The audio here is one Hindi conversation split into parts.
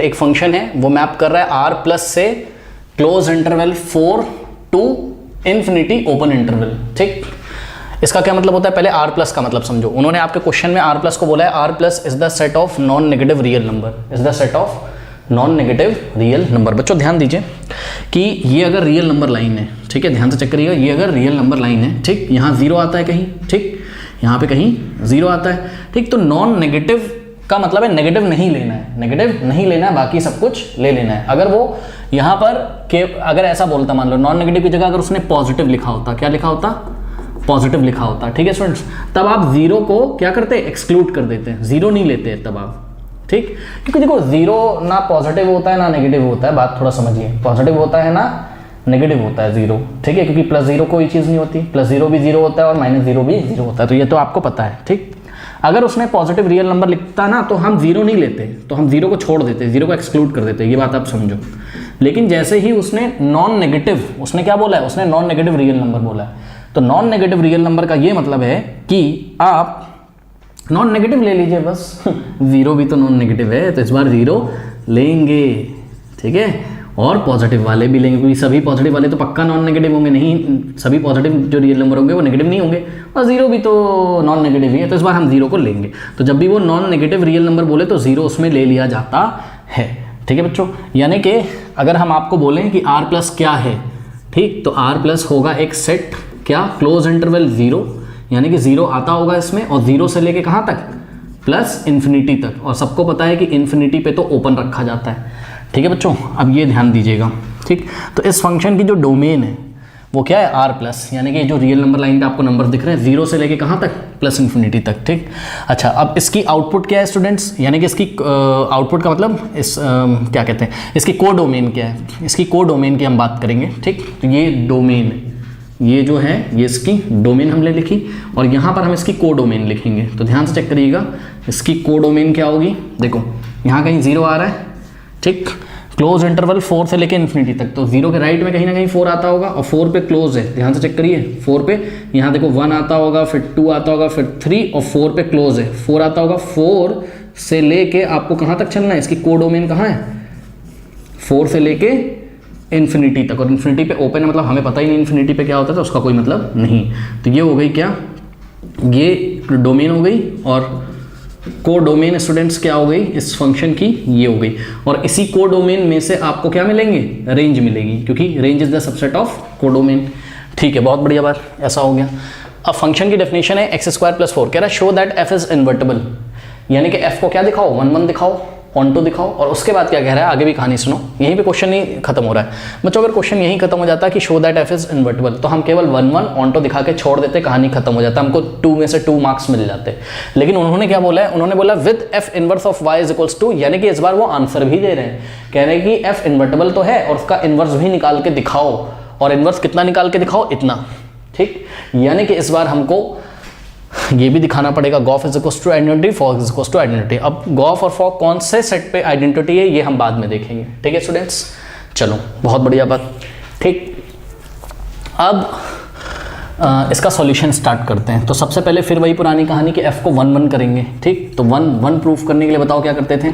एक फंक्शन है वो मैप कर रहा है आर प्लस से close interval 4 to infinity open interval. ठीक, इसका क्या मतलब होता है, पहले आर प्लस का मतलब समझो। उन्होंने आपके क्वेश्चन में आर प्लस को बोला है R plus is the set of non negative real number, is the set of non negative real number. बच्चों ध्यान दीजिए कि ये अगर रियल नंबर लाइन है, ठीक है, ध्यान से चेक करिएगा, ये अगर रियल नंबर लाइन है, ठीक, यहाँ जीरो आता है कहीं, ठीक, यहाँ पे कहीं जीरो आता है, ठीक, तो नॉन नेगेटिव का मतलब है नेगेटिव नहीं लेना है, नेगेटिव नहीं लेना है, बाकी सब कुछ ले लेना है। अगर वो यहाँ पर के अगर ऐसा बोलता, मान लो नॉन नेगेटिव की जगह अगर उसने पॉजिटिव लिखा होता, क्या लिखा होता, पॉजिटिव लिखा होता, ठीक है स्टूडेंट्स, तब आप जीरो को क्या करते, एक्सक्लूड कर देते हैं, जीरो नहीं लेते तब आप, ठीक, क्योंकि देखो जीरो ना पॉजिटिव होता है ना नेगेटिव होता है, बात थोड़ा समझिए, पॉजिटिव होता है ना नेगेटिव होता है जीरो, ठीक है, क्योंकि प्लस जीरो कोई चीज़ नहीं होती, प्लस जीरो भी जीरो होता है और माइनस जीरो भी जीरो होता है, तो ये तो आपको पता है, ठीक। अगर उसने पॉजिटिव रियल नंबर लिखता ना तो हम जीरो नहीं लेते, तो हम जीरो को छोड़ देते, जीरो को एक्सक्लूड कर देते, ये बात आप समझो। लेकिन जैसे ही उसने नॉन नेगेटिव, उसने क्या बोला है, उसने नॉन नेगेटिव रियल नंबर बोला है, तो नॉन नेगेटिव रियल नंबर का ये मतलब है कि आप नॉन नेगेटिव ले लीजिए बस जीरो भी तो नॉन नेगेटिव है, तो इस बार जीरो लेंगे, ठीक है, और पॉजिटिव वाले भी लेंगे, क्योंकि सभी पॉजिटिव वाले तो पक्का नॉन नेगेटिव होंगे, नहीं सभी पॉजिटिव जो रियल नंबर होंगे वो नेगेटिव नहीं होंगे, और जीरो भी तो नॉन नेगेटिव ही है, तो इस बार हम जीरो को लेंगे। तो जब भी वो नॉन नेगेटिव रियल नंबर बोले तो जीरो उसमें ले लिया जाता है, ठीक है बच्चों। यानी कि अगर हम आपको बोलें कि आर प्लस क्या है, ठीक, तो आर प्लस होगा एक सेट, क्या, क्लोज इंटरवल जीरो, यानी कि जीरो आता होगा इसमें, और जीरो से लेके कहाँ तक, प्लस इन्फिनिटी तक, और सबको पता है कि इन्फिनिटी पे तो ओपन रखा जाता है, ठीक है बच्चों। अब ये ध्यान दीजिएगा, ठीक, तो इस फंक्शन की जो डोमेन है वो क्या है, आर प्लस, यानी कि जो रियल नंबर लाइन पे आपको नंबर दिख रहे हैं जीरो से लेके कहाँ तक, प्लस इन्फिनिटी तक, ठीक। अच्छा, अब इसकी आउटपुट क्या है स्टूडेंट्स, यानी कि इसकी आउटपुट का मतलब इस क्या कहते हैं, इसकी को डोमेन क्या है, इसकी को डोमेन की हम बात करेंगे, ठीक। तो ये डोमेन, ये जो है ये इसकी डोमेन हमने लिखी, और यहाँ पर हम इसकी को डोमेन लिखेंगे, तो ध्यान से चेक करिएगा, इसकी को डोमेन क्या होगी, देखो यहाँ कहीं जीरो आ रहा है, ठीक, क्लोज इंटरवल 4 से लेके इन्फिनिटी तक, तो जीरो के राइट में कहीं ना कहीं 4 आता होगा, और 4 पे क्लोज है, ध्यान से चेक करिए, 4 पे यहाँ देखो 1 आता होगा, फिर 2 आता होगा, फिर 3, और 4 पे क्लोज है, 4 आता होगा, 4 से लेके आपको कहाँ तक चलना है, इसकी को डोमेन कहाँ है, 4 से लेके इन्फिनिटी तक, और इन्फिनिटी पे ओपन है, मतलब हमें पता ही नहीं इन्फिनिटी पे क्या होता है, तो उसका कोई मतलब नहीं। तो ये हो गई क्या, ये डोमेन हो गई, और को डोमेन स्टूडेंट्स क्या हो गई इस फंक्शन की, ये हो गई, और इसी को डोमेन में से आपको क्या मिलेंगे, रेंज मिलेगी, क्योंकि range is the subset of को डोमेन, ठीक है, बहुत बढ़िया बात, ऐसा हो गया। अब फंक्शन की डेफिनेशन है x² + 4, कह रहा है show that f is invertible, यानी कि f को क्या दिखाओ, 1 1 दिखाओ, ऑन टू दिखाओ, और उसके बाद क्या कह रहा है, आगे भी कहानी सुनो, यहीं पे क्वेश्चन नहीं खत्म हो रहा है बच्चों। अगर क्वेश्चन यहीं खत्म हो जाता है कि show that f is invertible, तो हम केवल 1 1 ऑन टू दिखा के छोड़ देते, कहानी खत्म हो जाता, हमको 2 में से 2 मार्क्स मिल जाते। लेकिन उन्होंने क्या बोला है, उन्होंने बोला with f inverse of y is equals to, यानी कि इस बार वो आंसर भी दे रहे हैं, कह रहे हैं कि f इन्वर्टिबल तो है और उसका इनवर्स भी निकाल के दिखाओ, और इनवर्स कितना निकाल के दिखाओ, इतना, ठीक। यानी कि इस बार हमको ये भी दिखाना पड़ेगा g o f is equals to identity, f o g is equals to identity. अब गॉफ और फॉक कौन से सेट पे आइडेंटिटी है ये हम बाद में देखेंगे, ठीक है स्टूडेंट्स। चलो बहुत बढ़िया बात, ठीक। अब इसका सॉल्यूशन स्टार्ट करते हैं। तो सबसे पहले फिर वही पुरानी कहानी कि f को 1 1 करेंगे, ठीक। तो 1 1 प्रूफ करने के लिए बताओ क्या करते थे,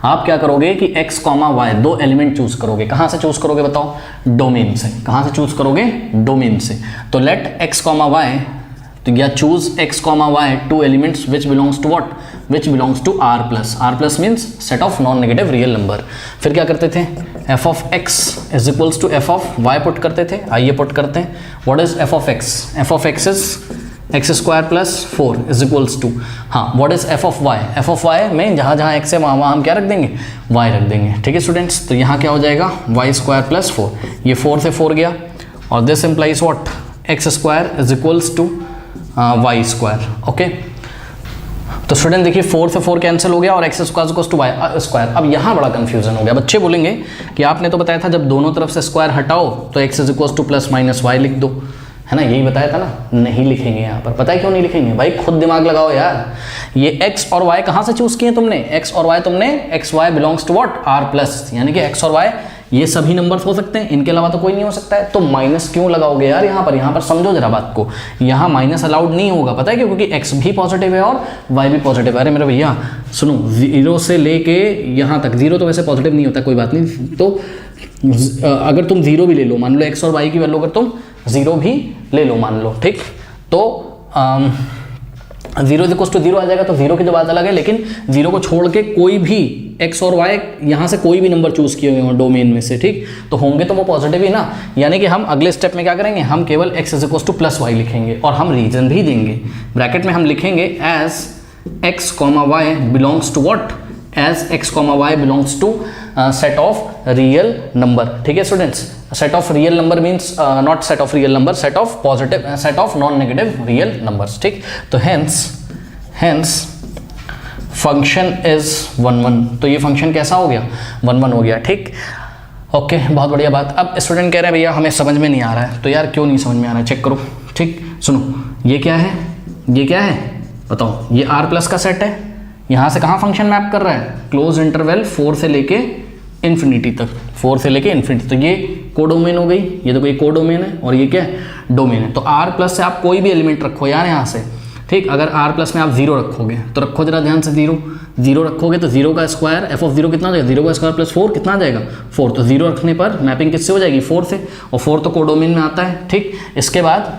आप क्या करोगे कि x, y 2 एलिमेंट चूज करोगे, कहाँ से चूज करोगे बताओ, डोमेन से, कहाँ से चूज करोगे, डोमेन से। तो लेट x, y, तो या choose x, y 2 elements which belongs to what, which belongs to r plus means set of non negative real number. फिर क्या करते थे, f of x is equals to f of y put करते थे, आइए पुट करते हैं। What is f of x, f of x is x² + 4 is equals to, हाँ what is f of y, f of y में जहाँ जहाँ x है वहाँ हम क्या रख देंगे, y रख देंगे, ठीक है स्टूडेंट्स। तो यहाँ क्या हो जाएगा y² + 4, ये 4 से 4 गया, और this implies what, x² is equals to y², okay. तो स्टूडेंट देखिए 4 से 4 कैंसिल हो गया, और x² इक्वल्स टू y²। अब यहाँ बड़ा कंफ्यूजन हो गया, बच्चे बोलेंगे कि आपने तो बताया था जब दोनों तरफ से स्क्वायर हटाओ तो x is equals to +- y लिख दो, है ना, यही बताया था ना, नहीं लिखेंगे यहाँ पर। पता है क्यों नहीं लिखेंगे भाई, खुद दिमाग लगाओ यार। ये x और y कहाँ से चूज किए तुमने, x और y तुमने, x y belongs to what, r plus, यानी कि x और y ये सभी नंबर्स हो सकते हैं, इनके अलावा तो कोई नहीं हो सकता है। तो माइनस क्यों लगाओगे यार यहाँ पर समझो जरा बात को, यहाँ माइनस अलाउड नहीं होगा। पता है क्यों, क्योंकि x भी पॉजिटिव है और y भी पॉजिटिव है। अरे मेरे भैया सुनो, 0 से लेके यहाँ तक, 0 तो वैसे पॉजिटिव नहीं होता, कोई बात नहीं। तो अगर तुम 0 भी ले लो, मान लो x और y की वैल्यू अगर तुम 0 भी ले लो मान लो, ठीक, तो 0 इज इक्वल टू 0 आ जाएगा। तो 0 की तो बात अलग है, लेकिन 0 को छोड़ के कोई भी x और y यहाँ से कोई भी नंबर चूज किए हुए हों डोमेन में से, ठीक, तो होंगे तो वो पॉजिटिव ही ना। यानी कि हम अगले स्टेप में क्या करेंगे, हम केवल x is equal to plus y लिखेंगे और हम रीजन भी देंगे। ब्रैकेट में हम लिखेंगे as x comma y belongs to what, as x comma y belongs to set of real number. ठीक है students, set of real number means not set of real number, set of positive, set of non negative real numbers. ठीक, तो हेंस फंक्शन इज 1 1, तो ये फंक्शन कैसा हो गया, 1 1 हो गया। ठीक, ओके, बहुत बढ़िया बात। अब स्टूडेंट कह रहे हैं भैया हमें समझ में नहीं आ रहा है, तो यार क्यों नहीं समझ में आ रहा है, चेक करो। ठीक, सुनो, ये क्या है, ये क्या है बताओ, ये r प्लस का सेट है, यहाँ से कहाँ फंक्शन मैप कर रहा है, क्लोज इंटरवल 4 से लेके इन्फिनिटी तक, 4 से लेके इन्फिनिटी। तो ये कोडोमेन हो गई, ये तो कोई कोडोमेन है और ये क्या है, डोमेन है। तो r प्लस से आप कोई भी एलिमेंट रखो यार यहाँ से, ठीक, अगर r प्लस में आप 0 रखोगे तो रखो जरा ध्यान से, 0 रखोगे तो 0 का स्क्वायर एफ ऑफ 0 कितना आ जाएगा, 0 का स्क्वायर प्लस 4 कितना आ जाएगा, 4। तो 0 रखने पर मैपिंग किससे हो जाएगी, 4 से, और 4 तो कोडोमेन में आता है। ठीक, इसके बाद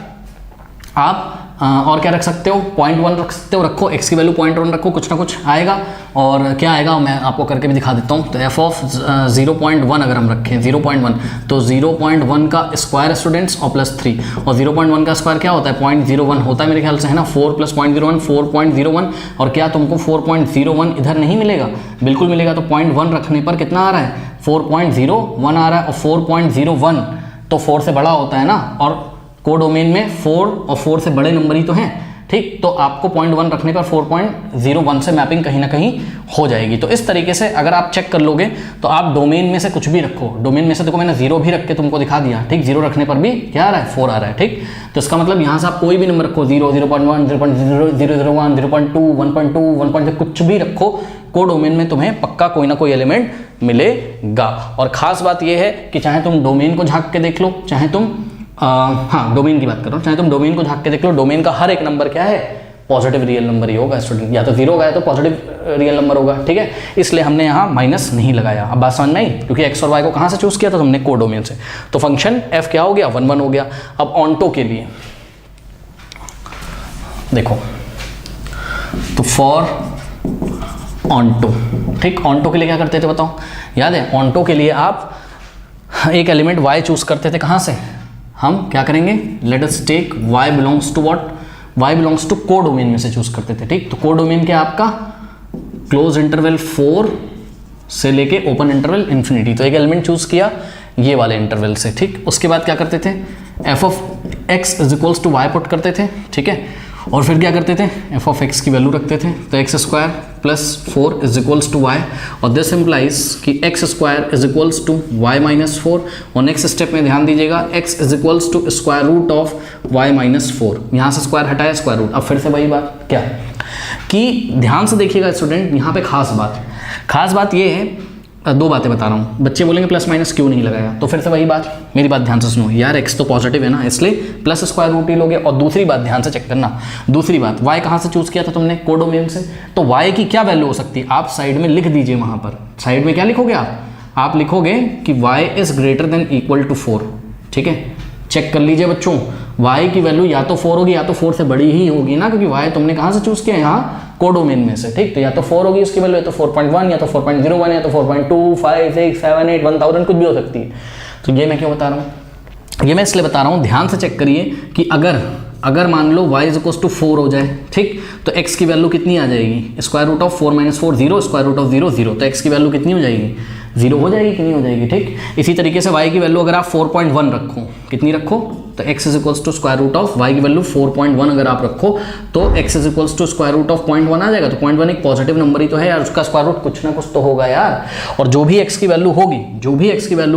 आप और क्या रख सकते हो, 0.1 रख सकते हो, रखो x की वैल्यू 0.1 रखो, कुछ ना कुछ आएगा। और क्या आएगा मैं आपको करके भी दिखा देता हूँ। तो f ऑफ 0.1 अगर हम रखें 0.1, तो 0.1 का स्क्वायर स्टूडेंट्स और प्लस 3, और 0.1 का स्क्वायर क्या होता है, 0.01 होता है मेरे ख्याल से, है ना, 4 प्लस 0.01 4.01। और क्या तुमको 4.01 इधर नहीं मिलेगा, बिल्कुल मिलेगा। तो 0.1 रखने पर कितना आ रहा है, 4.01 आ रहा है, और 4.01 तो 4 से बड़ा होता है ना, और कोडोमेन में 4 और 4 से बड़े नंबर ही तो हैं। ठीक, तो आपको 0.1 रखने पर 4.01 से मैपिंग कहीं ना कहीं हो जाएगी। तो इस तरीके से अगर आप चेक कर लोगे तो आप डोमेन में से कुछ भी रखो, डोमेन में से देखो मैंने 0 भी रख के तुमको दिखा दिया। ठीक, 0 रखने पर भी क्या आ रहा है, 4 आ रहा है। ठीक, तो इसका मतलब यहाँ से आप कोई भी नंबर रखो, 0, 0.1, 0.001, 0.2, 1.2, 1.3, कुछ भी रखो, कोडोमेन में तुम्हें पक्का कोई ना कोई एलिमेंट मिलेगा। और खास बात यह है कि चाहे तुम डोमेन को झांक के देख लो, चाहे तुम हाँ डोमेन की बात कर रहा हूँ, चाहे तुम डोमेन को झांक के देख लो, डोमेन का हर एक नंबर क्या है, पॉजिटिव रियल नंबर ही होगा स्टूडेंट, या तो 0 होगा या तो पॉजिटिव रियल नंबर होगा। ठीक है, इसलिए हमने यहाँ माइनस नहीं लगाया। अब बात समझ में आई, क्योंकि x और y को कहाँ से चूज किया था तुमने, कोडोमेन से। तो फंक्शन f क्या हो गया, 1 1 हो गया। अब ऑन्टो के लिए देखो, तो फॉर ऑन्टो, ठीक, ऑन्टो के लिए क्या करते थे बताओ, याद है, ऑन्टो के लिए आप एक एलिमेंट y चूज करते थे, कहाँ से, हम क्या करेंगे, let us take y belongs to what, y belongs to codomain में से चूज करते थे। ठीक, तो कोडोमेन क्या आपका, क्लोज इंटरवल 4 से लेके ओपन इंटरवल इन्फिनिटी। तो एक एलिमेंट चूज किया ये वाले इंटरवल से। ठीक, उसके बाद क्या करते थे, f of x is equals to y put करते थे। ठीक है, और फिर क्या करते थे, f ऑफ x की वैल्यू रखते थे, तो x square plus 4 is equals to y, और दिस इम्प्लाइज कि x square is equals to y minus 4। और नेक्स्ट स्टेप में ध्यान दीजिएगा, x is equals to square root of y minus 4, यहाँ से स्क्वायर हटाया स्क्वायर रूट। अब फिर से वही बात क्या कि ध्यान से देखिएगा स्टूडेंट, यहाँ पे खास बात ये है, 2 बातें बता रहा हूँ। बच्चे बोलेंगे प्लस माइनस क्यों नहीं लगाया, तो फिर से वही बात, मेरी बात ध्यान से सुनो यार, x तो पॉजिटिव है ना, इसलिए प्लस स्क्वायर रूट ही लोगे। और दूसरी बात ध्यान से चेक करना, दूसरी बात, y कहाँ से चूज किया था तुमने, कोडोमेन से, तो y की क्या वैल्यू हो सकती है, आप साइड में लिख दीजिए, वहाँ पर साइड में क्या लिखोगे आप लिखोगे कि y is greater than equal to 4। ठीक है, चेक कर लीजिए बच्चों, y की वैल्यू या तो 4 होगी या तो 4 से बड़ी ही होगी ना, क्योंकि y तुमने कहाँ से चूज किया, यहाँ कोडोमेन में से। ठीक, तो या तो 4 होगी उसकी वैल्यू, या तो 4.1, या तो 4.01, या तो 4.2, 5, 6, 7, 8, 1000 कुछ भी हो सकती है। तो ये मैं क्यों बता रहा हूँ, ये मैं इसलिए बता रहा हूँ, ध्यान से चेक करिए कि अगर मान लो y इज इक्वल टू 4 हो जाए, ठीक, तो x की वैल्यू कितनी आ जाएगी, square root of 4 minus 4 0, square root of 0 0, तो x की वैल्यू कितनी हो जाएगी, 0 हो जाएगी कि नहीं हो जाएगी। ठीक, इसी तरीके से y की वैल्यू अगर आप 4.1 रखो, कितनी रखो, तो x is equals to square root of y की वैल्यू 4.1 अगर आप रखो, तो x is equals to square root of 0.1 आ जाएगा। तो 0.1 एक पॉजिटिव नंबर ही तो है यार, उसका स्क्वायर रूट कुछ ना कुछ तो होगा यार। और जो भी x की वैल्यू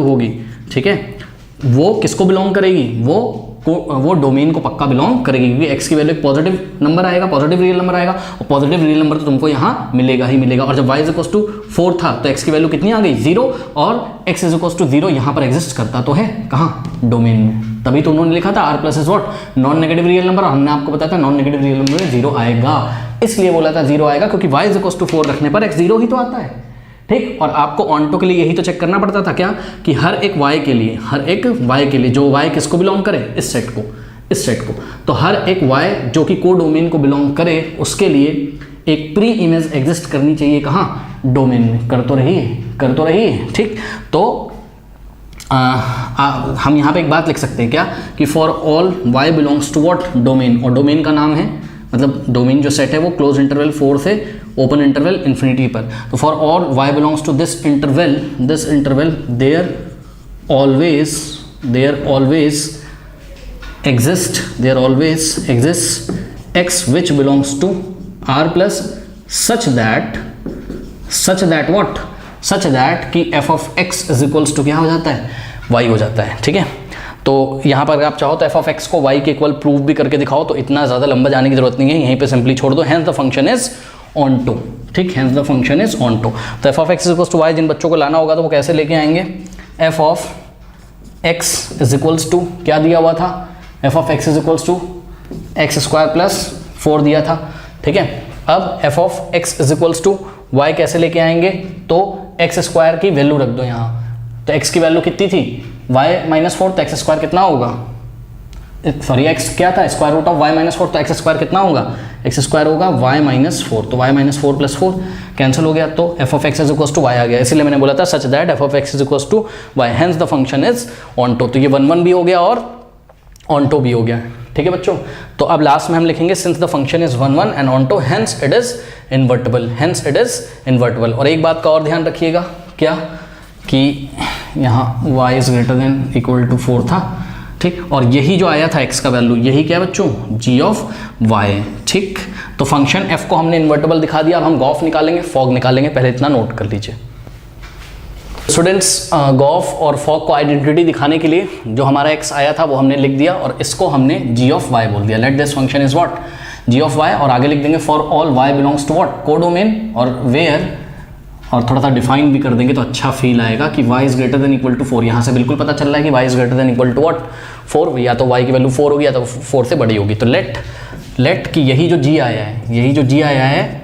होगी, ठीक है, वो किसको बिलोंग करेगी, वो वो डोमेन को पक्का बिलोंग करेगी, क्योंकि एक्स की वैल्यू एक पॉजिटिव नंबर आएगा, पॉजिटिव रियल नंबर आएगा, और पॉजिटिव रियल नंबर तो तुमको यहाँ मिलेगा ही मिलेगा। और जब y इज टू 4 था तो x की वैल्यू कितनी आ गई 0, और x इज टू 0 यहाँ पर एग्जिस्ट करता तो है कहाँ, डोमेन में। तभी तो उन्होंने लिखा था r plus is what, non negative real number, और हमने आपको बताया था नॉन नेगेटिव रियल नंबर में 0 आएगा, इसलिए बोला था 0 आएगा, क्योंकि y इज टू 4 रखने पर x 0 ही तो आता है, ठीक। और आपको ऑन्टो के लिए यही तो चेक करना पड़ता था क्या, कि हर एक y के लिए, हर एक y के लिए जो y किसको बिलोंग करे, इस सेट को, इस सेट को, तो हर एक y जो कि को डोमेन को बिलोंग करे उसके लिए एक प्री इमेज एग्जिस्ट करनी चाहिए कहाँ, डोमेन में। कर तो रही है, ठीक। तो हम यहाँ पे एक बात लिख सकते हैं क्या, कि for all y belongs to what, domain, और डोमेन का नाम है, मतलब डोमेन जो सेट है वो क्लोज इंटरवल 4 से ओपन इंटरवल इन्फिनिटी पर। तो for all y belongs to this interval there always exists x which belongs to r plus such that कि f of x is equals to क्या हो जाता है, y हो जाता है, ठीक है। तो यहाँ पर अगर आप चाहो तो f of x को y के इक्वल प्रूव भी करके दिखाओ, तो इतना ज़्यादा लंबा जाने की जरूरत नहीं है, यहीं पे सिंपली छोड़ दो, hence the function is onto, ठीक, hence the function is onto। तो f of x is equals to y जिन बच्चों को लाना होगा तो वो कैसे लेके आएंगे, f of x is equals to क्या दिया हुआ था, f of x is equals to x square plus 4 दिया था, ठीक है। अब f of x is equals to y कैसे लेके आएंगे, तो x स्क्वायर की वैल्यू रख दो यहाँ, तो x की वैल्यू कितनी थी, y माइनस 4, तो x स्क्वायर कितना होगा, सॉरी x क्या था, square root of y minus 4, तो x स्क्वायर कितना होगा, x स्क्वायर होगा y माइनस 4, तो y माइनस 4 प्लस 4 कैंसिल हो गया, तो f of x is equals to y आ गया, इसीलिए मैंने बोला था such that f of x is equals to y, hence the function is onto। तो ये 1 भी हो गया और onto भी हो गया, ठीक है बच्चों। तो अब लास्ट में हम लिखेंगे since the function is 1 1 and onto hence it is invertible। और एक बात का और ध्यान रखिएगा, क्या, कि यहाँ y is greater than equal to 4 था, ठीक, और यही जो आया था x का वैल्यू, यही क्या है बच्चों, g ऑफ y, ठीक। तो फंक्शन f को हमने इन्वर्टिबल दिखा दिया, अब हम गॉफ निकालेंगे, फॉग निकालेंगे, पहले इतना नोट कर लीजिए स्टूडेंट्स। गॉफ और फॉग को आइडेंटिटी दिखाने के लिए जो हमारा x आया था वो हमने लिख दिया, और इसको हमने g ऑफ y बोल दिया, let this function is what, g of y, और आगे लिख देंगे for all y belongs to what, codomain, और वेयर, और थोड़ा सा डिफाइन भी कर देंगे तो अच्छा फील आएगा कि y is greater than equal to 4। यहाँ से बिल्कुल पता चल रहा है कि y is greater than equal to what, 4, या तो y की वैल्यू 4 होगी या तो 4 से बड़ी होगी। तो लेट कि यही जो g आया है,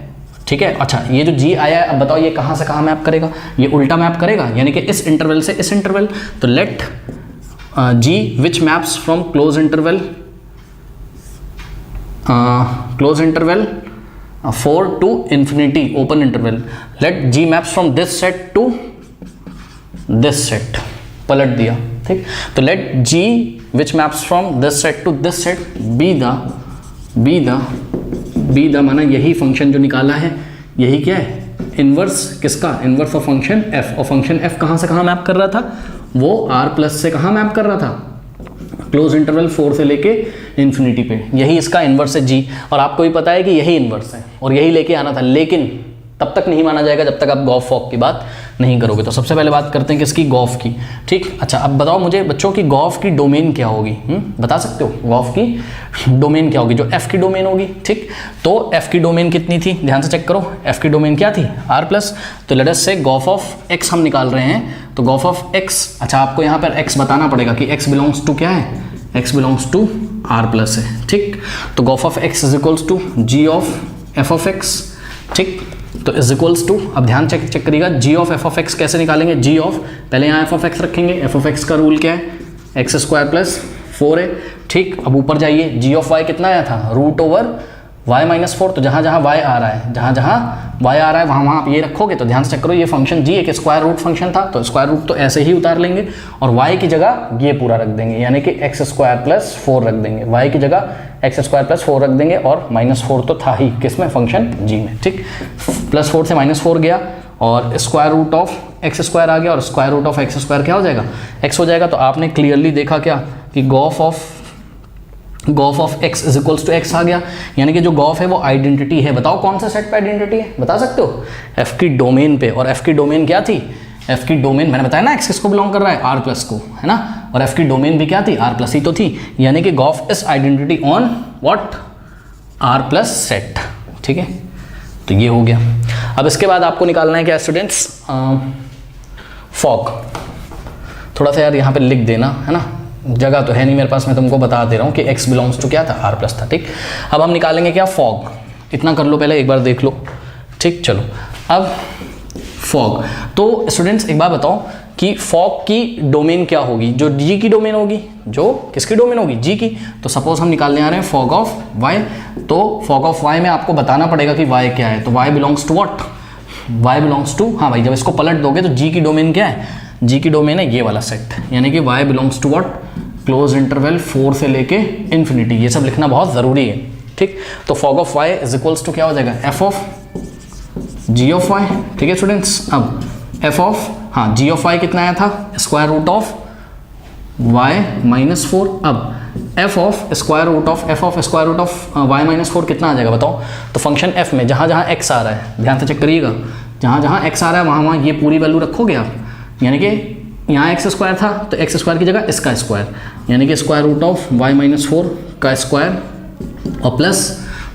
ठीक है। अच्छा, ये जो g आया है, अब बताओ ये कहाँ से कहाँ मैप करेगा, ये उल्टा मैप करेगा, यानी कि इस इंटरवल से इस इंटरवल। तो let g which maps from close interval 4 to infinity open interval, let g maps from this set to this set, पलट दिया, ठीक। तो let g which maps from this set to this set be the माना यही फंक्शन जो निकाला है, यही क्या है, इनवर्स किसका, इनवर्स ऑफ फंक्शन f, और फंक्शन f कहाँ से कहाँ मैप कर रहा था, वो r प्लस से कहाँ मैप कर रहा था, क्लोज इंटरवल 4 से लेके इन्फिनिटी पे, यही इसका इन्वर्स है g। और आपको भी पता है कि यही इन्वर्स है और यही लेके आना था, लेकिन तब तक नहीं माना जाएगा जब तक आप गॉफ फॉग की बात नहीं करोगे। तो सबसे पहले बात करते हैं किसकी, गॉफ की, ठीक। अच्छा, अब बताओ मुझे बच्चों की गॉफ की डोमेन क्या होगी, बता सकते हो गॉफ की डोमेन क्या होगी, जो f की डोमेन होगी, ठीक। तो f की डोमेन कितनी थी, ध्यान से चेक करो, f की डोमेन क्या थी, r प्लस। तो लेट अस से गॉफ ऑफ x हम निकाल रहे हैं, तो गॉफ ऑफ x, अच्छा आपको यहाँ पर x बताना पड़ेगा कि x बिलोंग्स टू क्या है, x belongs to r plus है, ठीक। तो gof of x is equals to g of f of x, ठीक। तो इज इक्वल्स टू, अब ध्यान चेक करिएगा, g of f of x कैसे निकालेंगे, g ऑफ, पहले यहाँ f ऑफ x रखेंगे, f ऑफ x का रूल क्या है, x स्क्वायर प्लस 4 है, ठीक। अब ऊपर जाइए, g ऑफ y कितना आया था, रूट ओवर y माइनस 4, तो जहाँ जहाँ y आ रहा है, वहाँ आप ये रखोगे। तो ध्यान से चेक करो, ये फंक्शन g एक स्क्वायर रूट फंक्शन था, तो स्क्वायर रूट तो ऐसे ही उतार लेंगे और y की जगह ये पूरा रख देंगे, यानी कि x स्क्वायर प्लस 4 रख देंगे, y की जगह x स्क्वायर प्लस 4 रख देंगे, और माइनस 4 तो था ही किसमें, फंक्शन g में, ठीक। प्लस 4 से माइनस 4 गया, और square root of X square आ गया, और square root of X square क्या हो जाएगा, x हो जाएगा। तो आपने क्लियरली देखा क्या, कि gof of x is equals to x आ गया, यानी कि जो गॉफ है वो आइडेंटिटी है। बताओ कौन सा सेट पे आइडेंटिटी है, बता सकते हो, f की डोमेन पे, और f की डोमेन क्या थी, एफ की डोमेन मैंने बताया ना एक्स किसको बिलोंग कर रहा है, आर प्लस को, है ना, और एफ की डोमेन भी क्या थी, आर प्लस ही तो थी, यानी कि gof is identity on what, R plus set. ठीक है, तो ये हो गया। अब इसके बाद आपको निकालना है क्या स्टूडेंट्स, फॉग। थोड़ा सा यार यहाँ पे लिख देना, है ना, जगह तो है नहीं मेरे पास, मैं तुमको बता दे रहा हूँ कि x बिलोंग्स टू क्या था, r प्लस था। ठीक, अब हम निकालेंगे क्या, फॉग। इतना कर लो पहले, एक बार देख लो। ठीक, चलो अब फॉग। तो स्टूडेंट्स एक बात बताओ कि फॉग की डोमेन क्या होगी, जो g की डोमेन होगी, जो किसकी डोमेन होगी, g की। तो सपोज हम निकालने आ रहे हैं फॉग ऑफ y, तो फॉग ऑफ y में आपको बताना पड़ेगा कि y क्या है, तो y belongs to what, y belongs to, हाँ भाई, जब इसको पलट दोगे तो g की डोमेन क्या है, g की डोमेन है ये वाला सेट, यानी कि y belongs to what, close interval 4 से लेके इन्फिनिटी। ये सब लिखना बहुत ज़रूरी है। ठीक, तो fog of y is equals to क्या हो जाएगा, f of g of y। ठीक है स्टूडेंट्स, अब f ऑफ, हाँ, g ऑफ y कितना आया था, square root of y minus 4। अब f of square root of y minus 4 कितना आ जाएगा बताओ। तो फंक्शन f में जहाँ जहाँ x आ रहा है, ध्यान से चेक करिएगा, जहाँ जहाँ x आ रहा है वहाँ वहाँ ये पूरी वैल्यू रखोगे आप, यानी कि यहाँ एक्स स्क्वायर था तो एक्स स्क्वायर की जगह इसका स्क्वायर, यानी कि square root of y minus 4 का स्क्वायर और प्लस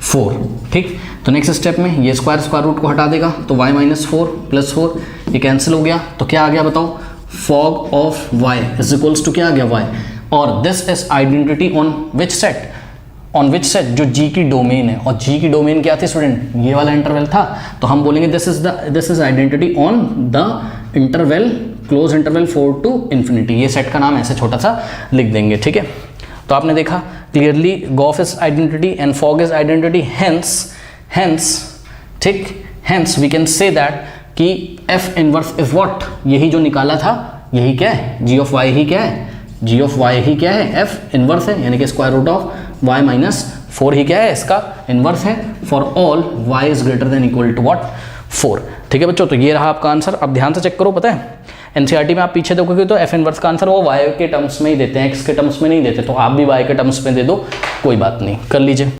4। ठीक, तो नेक्स्ट स्टेप में ये स्क्वायर रूट को हटा देगा, तो y माइनस 4 प्लस 4 ये कैंसिल हो गया, तो क्या आ गया बताओ, fog of y is equals to क्या आ गया, y। और this is identity on which set, on which set, जो g की डोमेन है, और g की डोमेन क्या थी स्टूडेंट, ये वाला इंटरवल था, तो हम बोलेंगे this is identity on the interval, close interval 4 to infinity. ये सेट का नाम ऐसे छोटा सा लिख देंगे। ठीक है, तो आपने देखा क्लियरली गॉफ इज आइडेंटिटी एंड फॉग इज आइडेंटिटी, हेंस ठीक, hence we can say that कि f इनवर्स इज व्हाट, यही जो निकाला था यही क्या है, g ऑफ y ही क्या है, g ऑफ y ही क्या है, f इनवर्स है, यानी कि square root of y minus 4 ही क्या है, इसका इनवर्स है, for all y is greater than equal to what, 4। ठीक है बच्चों, तो ये रहा आपका आंसर। अब ध्यान से चेक करो, पता है एनसीईआरटी में आप पीछे देखोगे तो f इनवर्स का आंसर वो y के टर्म्स में ही देते हैं, x के टर्म्स में नहीं देते, तो आप भी y के टर्म्स में दे दो, कोई बात नहीं, कर लीजिए।